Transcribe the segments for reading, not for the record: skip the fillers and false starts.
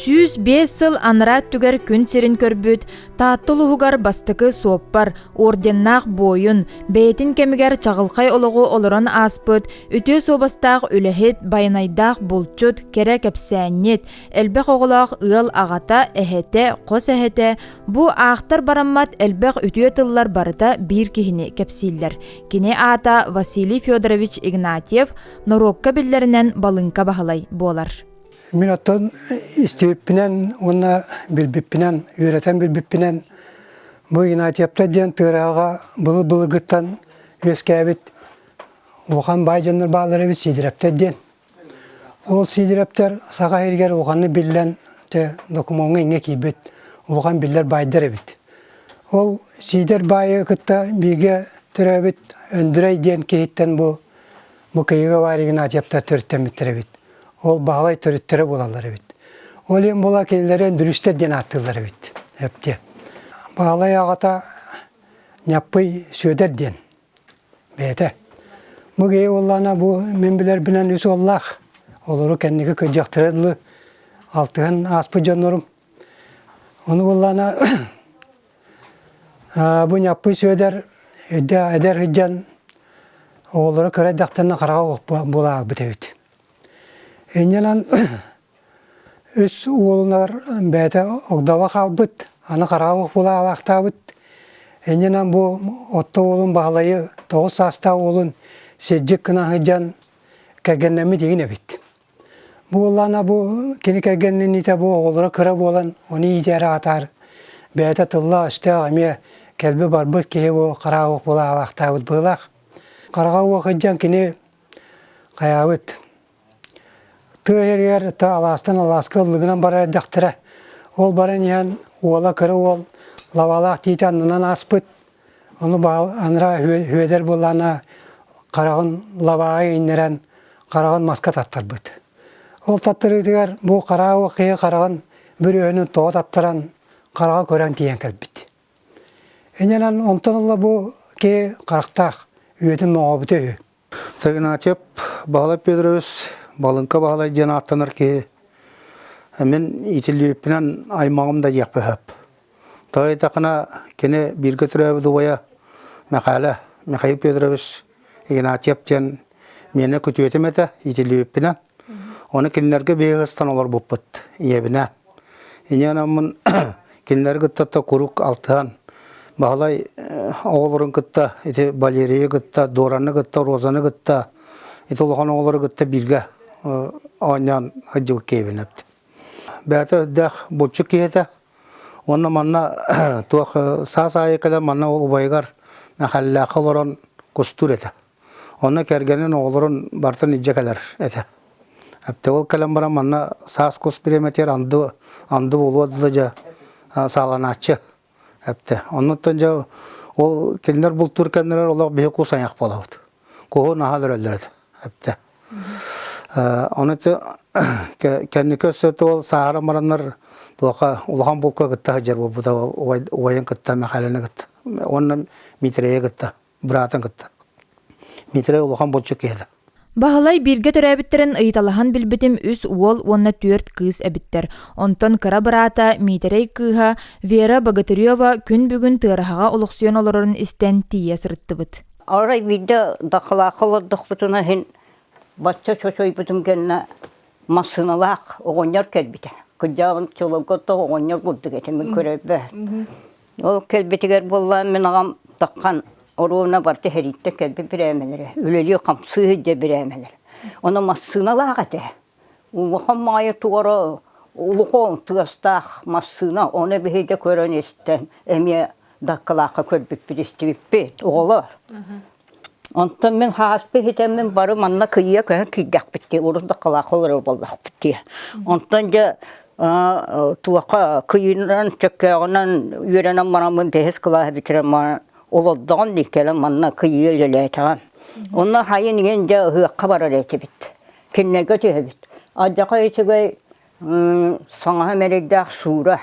Сүүс 5 сыл анырат түгер күн серин көрбүт, тааттылугар бастыкы суоппар, орденнақ бойын, бәйтін кемігер чағылқай олығы олырын аспыт, үтө собастақ үләхет, байнайдақ болчут, кере кәпсәнет, әлбәқ оғылақ ыл ағата, әхете, қос әхете, бұ ақтар бараммат әлбәқ үтө тыллар барыта бір кехіне кәпсейлер. Кене ата Василий Федорович Игнатьев Норокка биллерінен балынка бағалай болар. Мен оттан истебіппінен, оны білбіппінен, үйретен білбіппінен, бұл Игнатьевта ден тыраға бұлы ғыттан өскәбіт, оған бай жонлар бағалары бі сидірепті ден. Ол сидірептер саға ергер оғаны білден, документіңе еңе кейбіт, оған білдер байдар әбіт. Ол сидер байы ғытта біге түрәбіт, өндірей ден кейттен бұл кейіге бар Игнатьевта түрттен біттір әбіт. Ол бағалай түріттері болалар бит. Ол ең бола келілерін дүрістер ден аттылар бит. Әпте. Бағалай ағата няппый сөдер ден. Бәйті. Мұғей оллана бұл мен білер білен өсі Аллах. Олары кәндігі көджақтырыдылы алтығын аспы жонларым. Оны оллана бұл няппый сөдер әдер хүджан олары көрәддақтарына қараға бола албыт әбіт. Эннен үс уолунар бәті оғдава қалбыт, аны қарауық бола алақтабыт. Эннен бұл отты олын бағалайы 9 саста олын седжік кына ғыджан кәргеннәмі деген әбіт. Бұл олана бұл кені кәргеннен ете бұл оғылыры кірі болан, оны етері атар. Бәті тылла үсті ғаме кәлбі барбыт кеге бұл қарауық бола алақтабыт бұлақ. Қарауық ғыджан кені қаябыт. Түйергер аластан аласқы ұлығынан бара дақтыра. Ол бара неген ола кірі ол лавалақ дейті анынан аспыт. Оны аныра өйдер болана қарағын лаваға инерен қарағын маска таттар бұд. Ол таттыры дегер бұл қарағы қиы қарағын бір өйінің тоғы таттыран қараға көрен тиен кәлбіт. Ененен онтан ұлы бұл кей қарақтақ өйдің моға бұты өй. Игнатьев бағалап Петрович балынка бағалай жена аттаныр ке, мен итіліпінен аймағымда жақпы хөп. Той тақына кені бірге түрәбі дуая мәқәлі Михаил Петрович Игнатьев жен мені күтуетім әті итіліпінен. Оны кенлерге бейгістан олар бұппыт ебінен. Инен амын кенлер күттатта күрік алтыған. Бағалай оғылырын күтта, балерия күтта, дораны күтта, розаны күтта, олған оғылыры күтта бірге ойнан ғыджығы кейбін әпті. Бәті дәқ бұлчы кейді, оны манна туақ сас айықыда манна ол ұбайғар мәқәлләқы оларын күстүр әті. Оны кәргенін оғылырын бартын иджі кәлер әті. Әпті ол кәлем бара манна сас күс біреметер анды болу адылы жа сағанатшы әпті. Оннықтан жа ол келінер бұл түркәнлер олақ бейі күс аяқ болауды. Көғі нағалыр әлдіреді әпті. Оныты кәнні көсеті ол сағара маранлар ұлған бұлқа күтті ғажар бұл бұда ойын күтті, мәқәліні күтті. Онына метрее күтті, бұратын күтті. Метрее ұлған бұлчы кейді. Бағалай бірге түрәбіттерін ұйталахан білбітім үс уол онна түрт кыз әбіттер. Онтон кыра бұрата метрей кыға Вера Богатырева күн бүгін тырағаға ұлықсион оларын істен тие сұрытты бұд. Арай виде дақылақылы дұқпытына хен Батча чочой бутум генна масыналақ оғоньяр кәлбіті. Күддағын чоловготта оғоньяр күрді кетен мен көрәбі. Ол кәлбітігер болла мен ағам таққан оруына барты хәритті кәлбі бір әмелері. Өлелі қамсы де бір әмелері. Оны масыналақ әті. Улықын майы туғары улықын тұғастақ масына оны бейді көрін естен әме дақылақы көрбіп бір істебіп оғылар. Онтан мен хаспы хитеммен бары манна күйе көйін күйдәк бітті, орында қалақылары болдақ бітті. Онтан жа туақа күйінен, чөккеғінен, үйренен марамын дәхіз қылағы бітірен маған олоддаған дейкелі манна күйе елетаған. Онна хайын еген жа ұққа барар әті бітті. Кеннеге түйе бітті. Аджақа етігей саңа мерегдәқ суыра.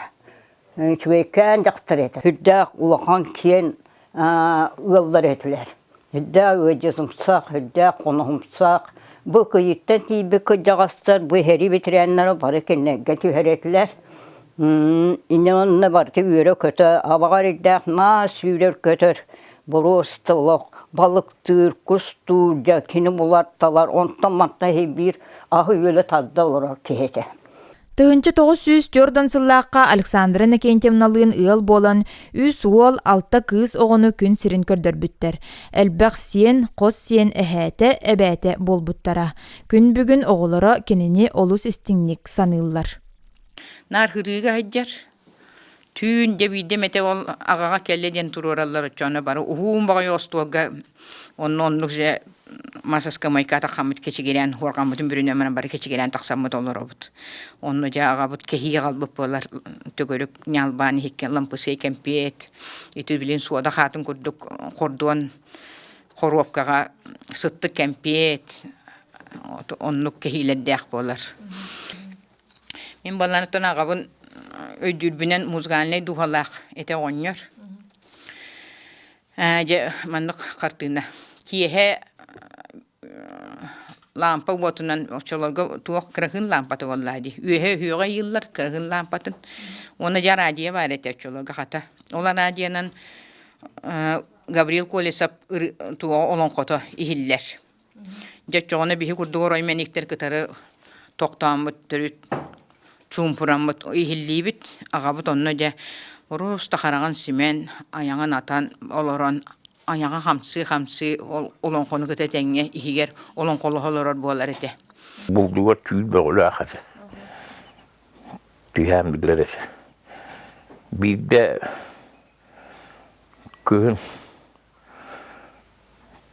Үчігей кән жақтыр еті. Хүддәқ ұлақан кен ұғылдар етілер. Хүддәқ өйде сұмсақ, хүддәқ қоны сұмсақ, bu kıyıttan tibi kıcağastır, bu heri bitirenler var ki ne getiriyorlar. İnanın var ki üre kötü, avagar iddiak nas ürer kötü. Borostolok, balıktır, kustur, jakini bulartalar, ondan matta bir ahı öyle tadda olur kihete. Тыгынчы 904 сыллааққа Александра Накентьевналыын ыал болан, үс уол алта кыз оғыны күн сирин көрдөрбүттер. Элбәқ сиен, қос сиен әхәті, әбәті болбуттара. Күн бүгін оғылары кенені олус истиңник саныллар. Нар хырыга хаджар. Tün de bir demete ol agaga kelleden tururallar çana bara uhum baga yostuga onluk je masaska maykata xamit keçigelen horqamutun birine men bara keçigelen taqsamut olur obut. Onno ja aga but kehi galbıp bolar tögörük nyalbani hikken lampısı kempet. Itu bilin suada hatun kurduk kordon xoropkaga sıttı kempet. Onluk kehiledek bolar. Men ballanı tona agabın ödülbünen muzganlay duhalaq ete oynyor. Je manlık kartına. Kiye lampa botunan çolarga tuğ kırgın lampatı vallahi. Üye hüye yıllar kırgın lampatın. Ona ja radiye var ete çolarga hata. Ola radiyanın Gabriel Kolesap tuğ olan kota ihiller. Je çoğuna bihi kurduğu roymenikler kıtarı toqtamıt törüt Çumpuramut ihillibit agabut onno je rosta haragan simen ayagan atan oloron ayaga hamsi olon konu ketetenge ihiger olon kolu holoror bolar ete. Bulduwa tüy böyle akatı. Tüyhem biliriz. Bir de köyün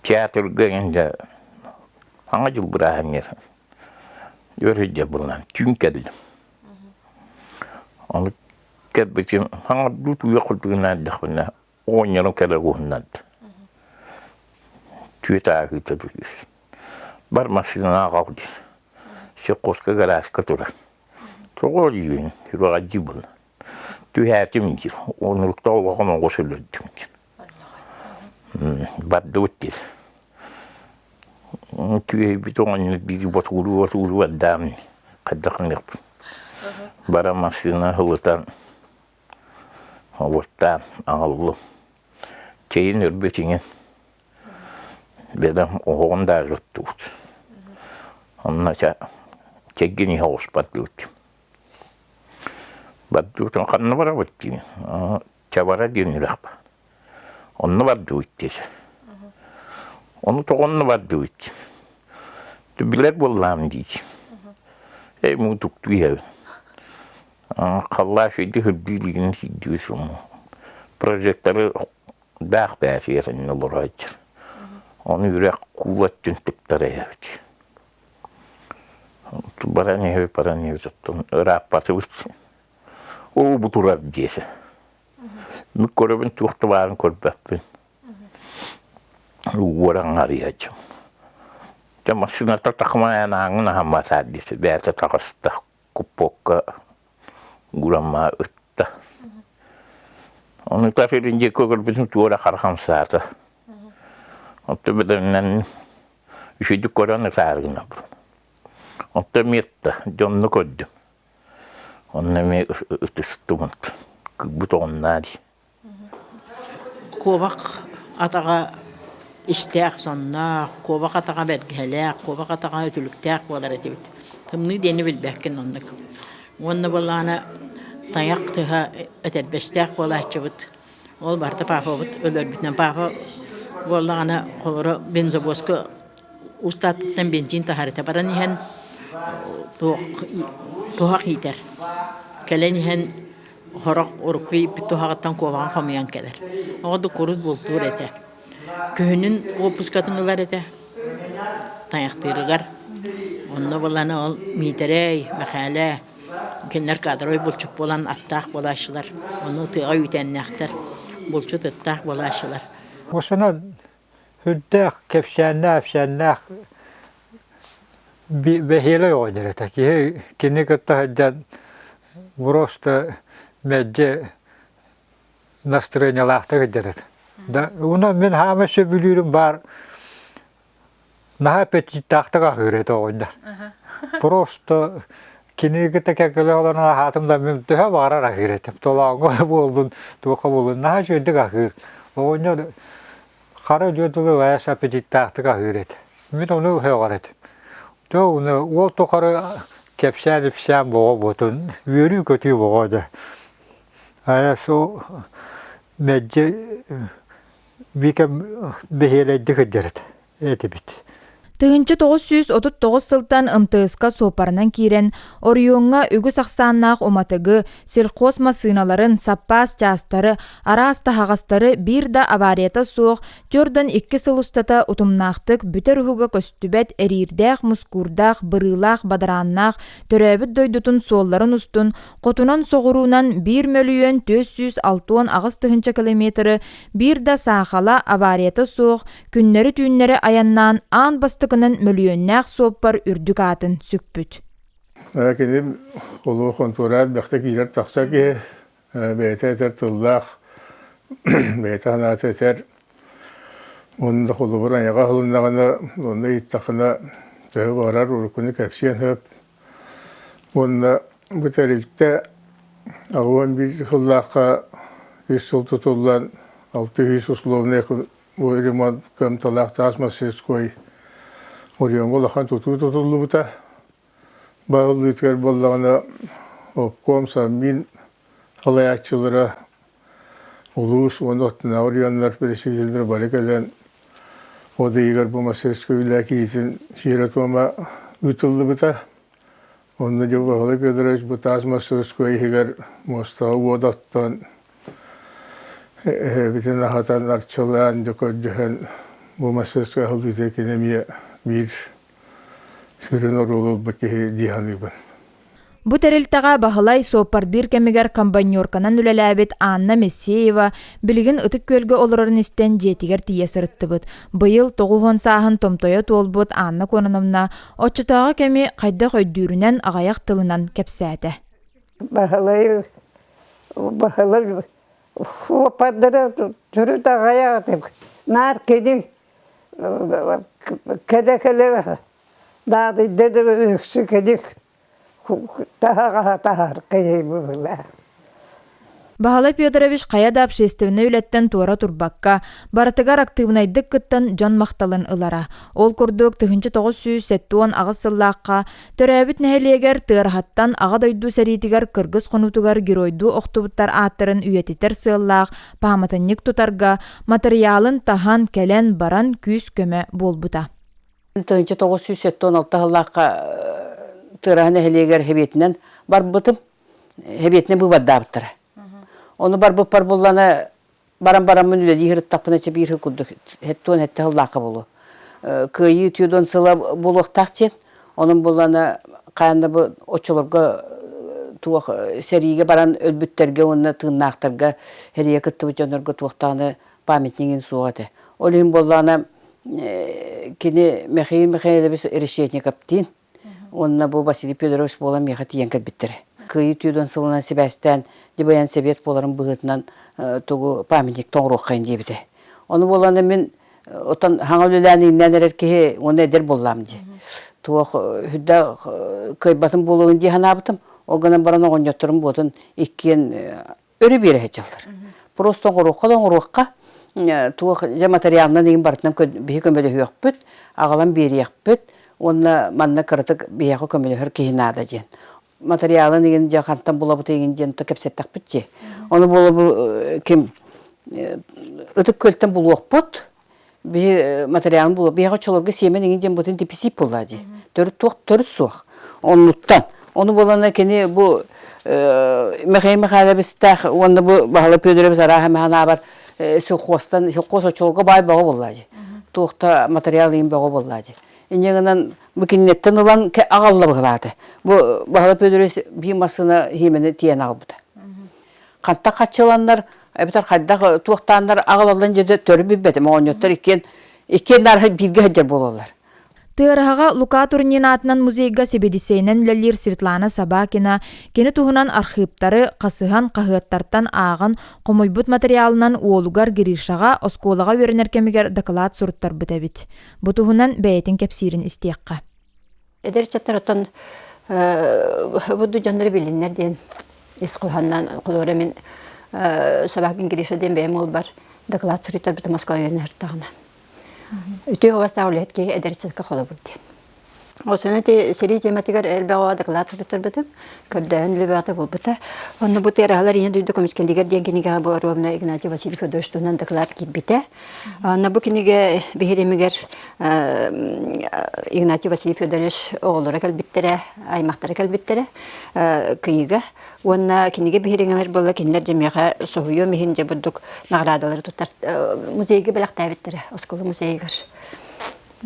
tiyatro gönünde hangi yıl bırakın yer. Görünce bulunan tüm kedim. Onu kedim hangi dutu yakıltığına dakına 10 yılın kadar kuhundan. Tüy takipte duruyor. Bar masina kaldı. Şu koska galas katura. Çok oluyor. Şurada acibul. Tüy hatim ki onlukta olağan koşulur. Bar dutis. Tüy bir ton bir baturu adam. Kadakın yap. Bara masina hulutan. Havuttan ağlı. Çeyin örbetinin. Bedem oğun da rıttut. Onunla çekini havuz batlut. Batlutun kanını var bitti. Çabara dönüyor. Onu batlutti. Onu toğunu batlutti. Bilet bullam diye. Mutuk tuya. Kallah şeydi hırdiliğini gidiyorsun. Projektörü dağ bəsiyesin olur açır. Onu yürek kuvvetin tıktara yapıyor. Para ne tutun. Rapatı uçsun. O bu turar diyese. Mikroben tuğtu varın korbapın. Uğuran arayacağım. Jamasına takmayan ağına hamasa diyese. Bəyətə takısta kupokka gurama ıtta. Onu tafirince korbapın tuğra karham saata. Otta bedenen üşüdük koranı sargına. Otta mirta, jonnu koddum. Onna me ıtıstumut. Butonlar. Kovak atağa isteğ sonna, kovak atağa belgelek, kovak atağa ötülükteğ bolar etibit. Tımını deni bilbekkin onnak. Onna bolana tayak tıha ötelbesteğ bolar çabıt. Ol barda pafabıt, ölür bitnen pafa. Bolana kolora benzoboska ustattan benzin taharita baran ihan tuhak hiter. Kelen ihan horak orukvi tuhaktan kovan kamayan kadar. Oğdu koruz bultur ete. Köyünün o puskatınlar ete. Tayaktırıgar. Onna bolana ol miderey, mekale. Kenler kadroy bulçup bolan attaq bolaşılar. Onu tığa yütennekter. Bulçut attaq bolaşılar. Osana hüddek kepşenler behile oynar etaki. Kini kıtta hıccan просто medce настроениялахта hıccan et. Ona men hama söbülüyorum var. наха аппетиттахтага хырет огонда. Просто кинегите кекеле олана хатымда мен төһө барара хырет. Толаңго болдун, тука болдун. Наха жөйдүк ахыр. Огонда кара жөдүлү ваяс аппетиттахтага хырет. Мен ону хөгөрет. То уну ол токары кепшән пшән бого ботун. Үрү көтү богода. Аясо меджи бикем бехеледди кыдырт. Эти бит. Тыгынчы 939 сылтан ымтыыска суоппарынан кирен, орионга үгү сақсаннаақ оматыгы, сельхоз масыналарын, саппас частары, араас тахағастары бир да аварията соқ, төрдөн 2 сыл устата утумнақтык бүтер уһуга көстүбет эрирдәқ, мускурдақ, бырылақ, бадараннақ, төрөбіт дойдутун солларын устун, қотунан соғыруынан 1,460,000 ағыз тыгынчы километры, бир да сақала аварията соқ, күннері түйіннері аяннан аан бастықынан Мөлүйүөннээх суоппар үрдүк атын сүкпүт. Кенем олу контурат бәхтә килер тақса ки бәйтәтер тыллах бәйтәнатәтер онда холубыр аяга холундагына онда иттақына төб барар уркуны кәпсен хөп онда бөтәрилтә агуан бир холлакка 100 жыл тутулган 600 условный ремонт кем талак тасмасыз Орионго лахан тутулу бута. Бағыл үткер боллағына обком саммин халаячылары улус оноттына орионлар пересителдер бары кәлен ода егер бұл мастерскөй ләкейсін ширатуама үтілді бута. Онда жау бағылы Петрович бұта аз мастерскөй егер мостағы одаттан бітін ағатан арчылан дөкөддіген бұл мастерскөй халды кенемия bir sürün orulu bakı dihanıbın. Бу терилтага бахалай суоппардыр кемигер комбайнерканан үлеләбит Анна Мессеева билигин ытык көлгө олорорун истен жетигер тие сырыттыбыт. Быйыл 9 саахын томтойо толбут Анна Кононовна отчутага кеми кайда көйдүүрүнен агаяк тылынан кепсәте. Бахалай суоппардыр түрү тагая деп. Нар кедин Кедекелер дады деді өксі кедек тахар кедек. Бахалай Петрович каяда общественный үлеттен туара турбакка, баратыгар активнайдык кыттан жон макталын ылара. Ол курдук 1970 агыс сыллаакка, төрөбүт нехелегер тыархаттан ага дойду сәритигер кыргыз конутугар геройду октубуттар аттарын үйетитер сыллаак, паматынник тутарга, материалын тахан келен баран күз көмө болбута. 1976 сыллаакка тыархан нехелегер хебетинен барбытым, хебетине бубаддаабыттара. Onu бар болланы баран мүнілі егіріп таппына чеп егірі күрдік. Хеттуан хетті ғыллақы болу. Күйі түйден сыла болуық тақчен, оның болланы қайында бұл очылырға туық сәріге баран өлбүттерге, оны тыңнақтарға, әрия күтті бұл жонырға туықтағыны памятнеген суғады. Ол ең болланы кені Михаил біз решетник аптин, онына бұл Василий Петрович болан меға тиен кәлбіттірі. Күйі түйден сылынан Себастьян, дебаян себет боларын бұғытынан тұғы памятник тоңыруқ қайын дебіді. Оны боланы мен отан хаңылыләніңнен әреркеге оны әдер болам де. Туық хүдді көйбатын болуын де ханабытым, оғынан баран оғын жоттырым болын еккен өрі бері әчалдар. Просто тоңыруққа туық жа материалынан егін барытынан бейі көмелі үйек бүт, ағалан бері ек бүт, оны манна қырытық бейеқі көмелі үр кейін ада ден. Материалын еген жақантан болабыты еген жento кепсеттақ бітче. Оны болабы кем өтік көлттен бұл оқпыт, материалын болабы. Бейға чолырғы семен еген жен бұтын деписип болады. Төріт соқ. Онуттан. Оны болана кені бұл Михаил бістақ, оны бұл бағалы пөдірі біз араға мәғана бар сылқос очылғы бай бағы болады. Туықта материал еген бағы болады. Инегінен бүкіннеттен ұлан ағалла бұғылады. Бұл бағалы пөдірес бей масыны хемені тиен ағылбыды. Қантта қатшыланлар, әбітар қайдағы туықтанлар ағалалан жеді төрі бейбеді. Мағын өттер еккен нарғы бірге әджер болалар. Тыарыһаға Лука турнинатынан музейга себедисейнен үлелер Светлана Собакина кені туһунан архивтары қасыған қағыттартан ағын қомойбут материалынан уолугар Гришаға осколаға өрінер кемігер доклад сұруттар бұтабит. Бұтуһунан бәйтін кепсирин истиаққа. Эдер чаттар отон буду жанры билиннер ден исқуһаннан кулора мен Собакин Гриша ден бәйм ол бар доклад сұруттар бұты Москва өрінер тағына. Үтөй оваста улетке эдерчетке холо бурден. Осына те сери тематикар элбага доклад битер битем. Көрдөн лебата булбыта. Онны бу тералар енді үйдө комиссиялар деген книга боровна Игнатий Васильев Федоровичтан доклад кибите. Онны бу книга бихеремигер Игнатий Васильев Федорович оголора калбиттере, аймактары калбиттере кыйга. Онна книга бихеремигер болла кинлер жемега сохуё мехинже будук наградалар тутар музейге белактабиттере, осколу музейгер.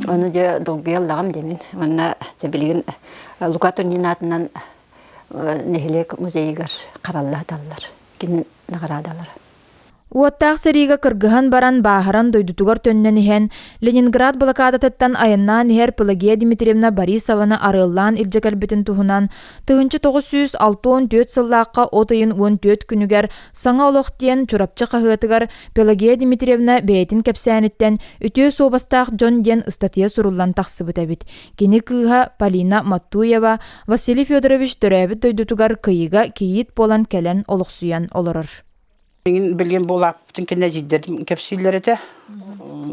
Оны же долгий аллағам демен. Оны білген Лука турнинатынан нехилек музейгер қаралла аталар. Кен нағырадалар. Уоттақ сәриға кыргыхан баран бахаран дойдутугар төннен ихен Ленинград блокадатыттан айыннан ихер Пелагея Дмитриевна Борисованы арыллан илжекәлбетін туһунан 1964 сыллаққа отайын 14 күнігер саңа олықтен чурапчы қағытыгар Пелагея Дмитриевна бәйтін кәпсәніттен үтө собастақ Джон ден ыстатия суруллан тақсы бұтабит. Кені кыға Полина Маттуева Василий Федорович төрәбіт дойдутугар кыйыға кейит болан кәлен олықсуян олырыр. Bilgen bolaптың кенде жиддердім кепсилері де.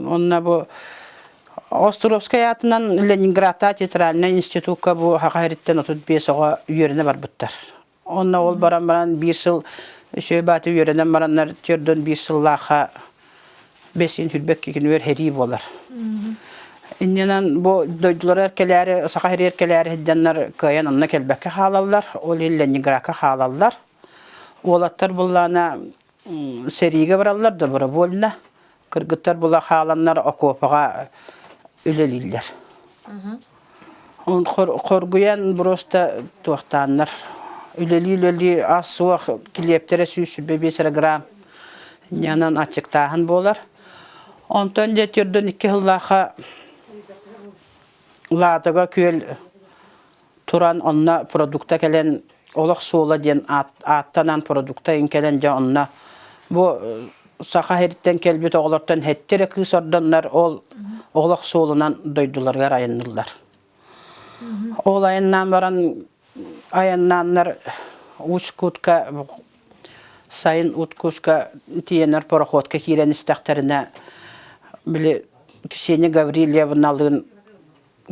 Онна бұл Островская атынан Ленинградта театральный институтка бұл хақайреттен 35 оға үйеріне бар бұттар. Онна ол баран бір сыл сөйбаты үйерінен баранлар түрден бір сыллаға 5 түрбек кекен өр хери болар. Инненен бұл дойдылар әркелері, сақайыр әркелері хедденлер көйен онна келбекке қалалар, ол Ленинградқа қалалар. Олаттар бұллана сериге баралар да бара болна. Кыргыттар була халаннар окопага үлелилер. Он коргуян просто туактаннар. Үлели аз суак килептере сүйсүбе 5 грамм. Нянан ачыктахан болар. Онтон де түрдөн 2 жыллаха ладага көл туран онна продукта келен олық суыла ден аттанан продукта инкелен жа онна. Бу сақайырттен келбет оғыларттан хеттері кыз орданлар ол оғылық суылынан дойдуларға айынылдар. Ол айыннан баран айыннанлар учкутка, сайын уткуска тиенер пароходка кирен истақтарына біле Ксения Гаврилевна алығын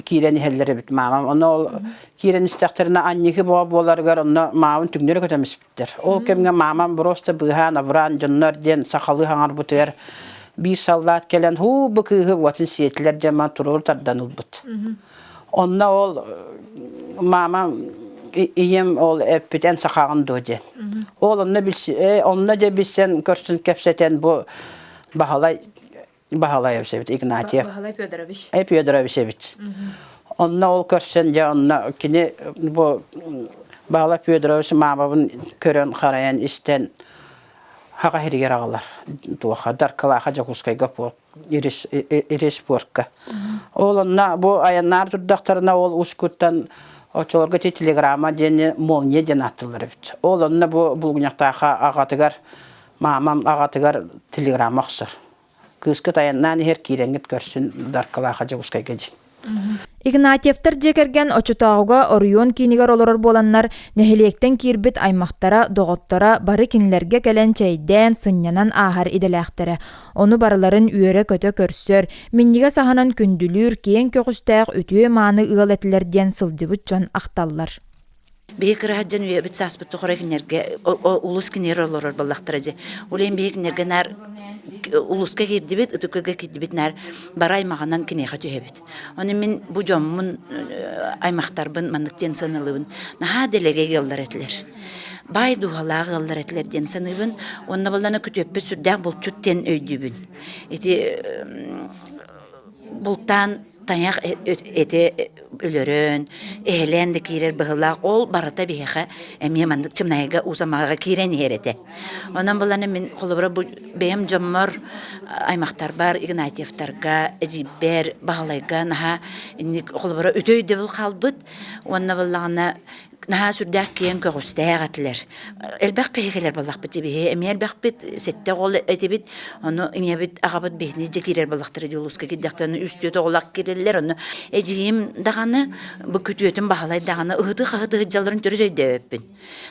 кирен хеллери бит мамам. Оны ол кирен истақтарына аннихи боларгар оны мамам түгнері көтемес біттер. Ол кемге мамам просто бұған авран жоннар ден сақалы хаңар бұтыр. Bir саллат келен ху бұкығы ватын сиетлер дема тұрur тарданыл бұт. Онна ол мамам ием ол эппетен сақағын дөде. Ол онна же білсен көрсін кепсетен бұл Бахалай Евсевич, Игнатьев. Бахалай Федорович. Федорович Евсевич. Онна ол көрсен же онна кені бұл Бахалай Федорович мамабын көрен қараян істен хаға хергер ағалар. Туаха даркалаға жақускайға ирес порка. Ол онна бұл аяннар тұрдақтарына ол ұскуттан очоларға те телеграмма дені молне ден аттылар. Ол онна бұл бұлғынақтаға ағатығар, мамам ағатығар телеграмма қысыр. Кыскы таяннан хер киренгет көрсүн даркалаға жаускайға дейін. Игнатьевтар жекерген очутауға орыйон кинигер олорор боланнар нехелектен кирбит аймақтара, доғоттара бары кинилерге келен чайден сыннянан ахар иделәқтері. Оны барыларын үйері көтө көрсөр, минниге саханан күндүлүр киен көкүстәк өтүе маны ығыл этилерден сылдыбыт жон ақталлар. Бейкір хаджан үйебіт саспытты қорекінерге улус кинер олорор баллақтырады. Олен бейкінерге нар улуска кирдибит, үтүкөге кирдибит нар бара аймағанан кинеға түйебит. Оны мен бұ жоммын аймақтарбын мандықтен санылыбын. Наға делеге келдер етілер. Бай дуғалағы келдер етілер ден саныбын. Онна балданы күтөппі сүрдәк бұл чүттен өйдібін. Эти бұлттан таяк эте өлөрөн эхлен де кирер быгылак ол барата беха эми мандык чымнайга узамага кирен ерете. Онан буланы мен колобра бу бем жоммор аймактар бар Игнатьевтарга эжибер баглайга наха ник колобра өтөйдө бул калбыт. Онна буллагына наха сүрдәк киен көгөстәгәтләр. Элбәк кыйгылар буллак бит бе эми элбәк бит сетте гол этебит аны иңе бит агабыт бехни жекирер буллактыр юлуска кидәктән үстө тоглак кирелләр аны эҗим даганы бу күтүетен баһалай даганы ыгыты хагыты жалларын төрөйдөппин.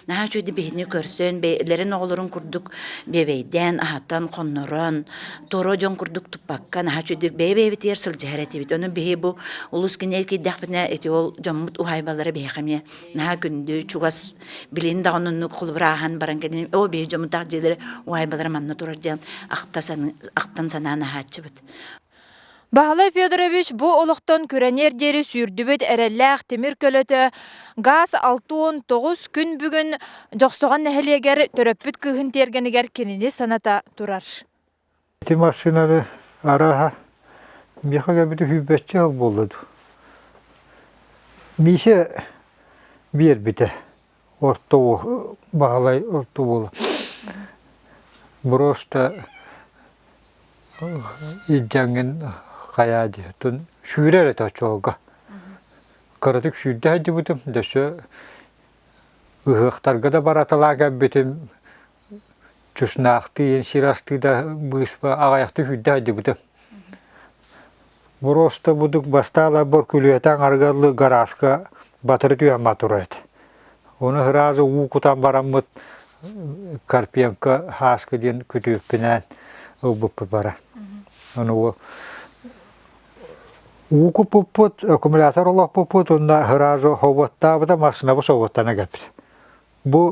Наха чөйдө бехни көрсөн бейлерин оглорун курдук бебейден ахаттан коннорон торо жон курдук тупакка наха чөйдө бебей бит ерсел жәрәте бит аны бе бу улус кине кидәкпенә эти ол жоммут ухайбалары бехәме наха күндү чугас билин даганы кулбрахан баранган о бе жомутак җеләре ухайбалары манна турар җан актан санана хатчыбыт. Баһалай Федорович бу олоқтон көрәнер дери сүрдүбет әрәлләқ темир көлөтө газ 6-9 күн бүгін жоқсоған нәхелегер төрөппіт кыхын тергенігер кеніне саната турар. Эти машинары араға мехага біті хүббәтчі ал болуду. Мише бер біті орту бағалай орту болу. Просто иджанген қаяды. Тун шүйрер әті чоға. Қырытық шүйді әді бұдым. Дөсі ұғықтарға да бараталаға бітім чүснақты, енсирасты да бұйыспа ағаяқты шүйді әді бұдым. Просто бұдық бастала бір күлуетен арғалы гаражға батыры түйен матур әді. Оны ғыразы ұқытан барамыд Карпенко хаскы ден күтіппінен ұлбыппы бара. Оны уку пуппут, аккумулятор олақ пуппут, онда ғыразы ховатта бұда машина бұс ховаттана кәпір. Бұ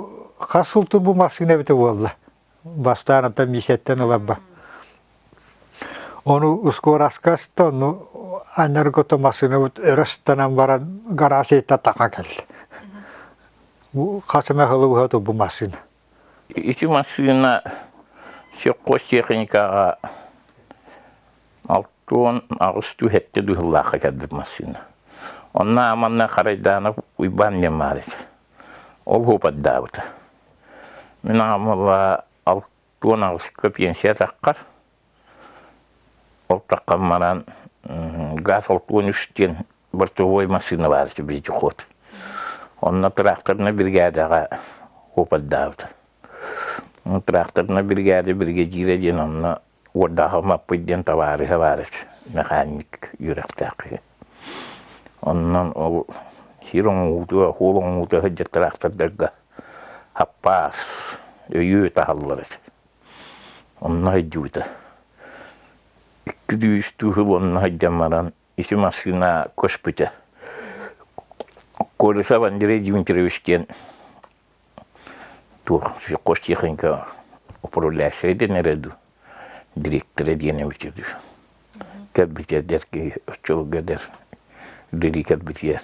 қасылты бұ машина біті болды. Бастанымта мисеттен ұлабба. Оны ұскор аскасты, оны анарготы машина бұд өрістанан баран гараж етті тақа кәлді. Бұ қасыма ғылы бұғады бұ машина. Ити машина шеққос техникаға алтуын ағысту хетті дұғыллаққа кәдбіп машина. Онна аманна қарайданы ұйбан немарет. Ол хопадда бұты. Мен амалла алтуын ағысқы пенсия таққар. Ол таққан маран газ алтуын үштен бір тұғой машина бар бізді қот. Онна тракторына бригадаға хопадда бұты. Тракторына бригада бірге жиреден онна ордағы маппыден тавары хаварыш механик юрақтақы. Оннан ол хирон ұлды, қолын ұлды ғыджа трактордарға хаппас өйі тағалырыш. Онна ғыджуыды. 200 жыл онна ғыджамаран isi машина көшпіті. Көріса бандері Дмитриевичтен Кош техника управляющая наряду директора денег как бы те дерки чулгадер дiri как бы те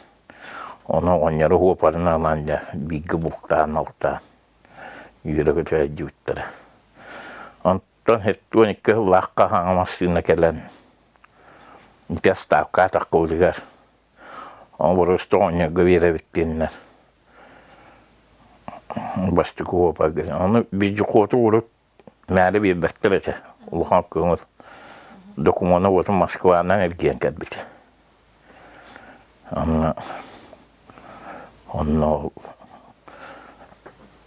оно он не рухо парна ланда бигга бухта налта юрага чай juttara он тон хеттуник лакка хангамасына келен тестав ката кулгар он боростон говорит биттиннер бастыкова пагаз. Оны биджукоту урут мәлі бе бәттірәті. Улхан көңір докуманы отын Москвадан әрген кәдбіті. Оны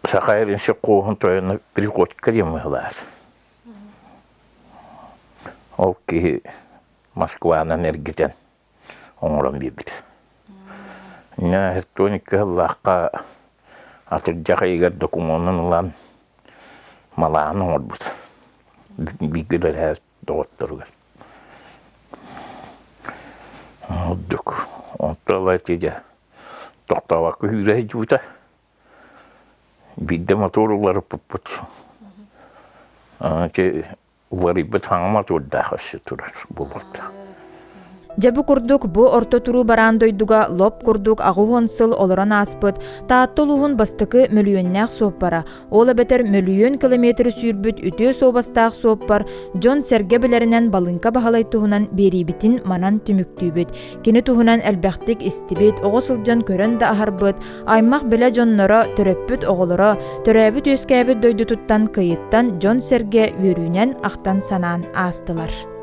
сақайрыншы қоғын тойыны приход кәрем ғылар. Ол ке Москвадан әргеден оңырын бебіті. Нә хертоникы лаққа Атырджаға егер документын ұлан малағының орбұд. Бигілер әр доғыттырғыр. Оддық. Онталай теде тоқтавақы үйрәй жуыта. Бидді моторлары бұппыт. Улары бұт аңыма тұрдақышы тұрар бұлырды. Жабы курдук бу орто туру баран дойдуга лоп курдук агуон сыл олорон аспыт, тааттолугун бастыкы Мөлүйүөннээх суоппара. Ола бетер мөлүйөн километр сүйрбүт үтө собастаах суоппар Жон серге билеринен балынка бахалай туһунан берибитин манан түмүктүүбүт. Кини туһунан элбэхтик истибит, ого сылжан көрөн да ахарбыт, аймак биле жонноро төрөппүт оголоро, төрөбүт өскәбит дойду туттан кыйыттан Жон серге үйрүүнен ахтан санаан aastылар.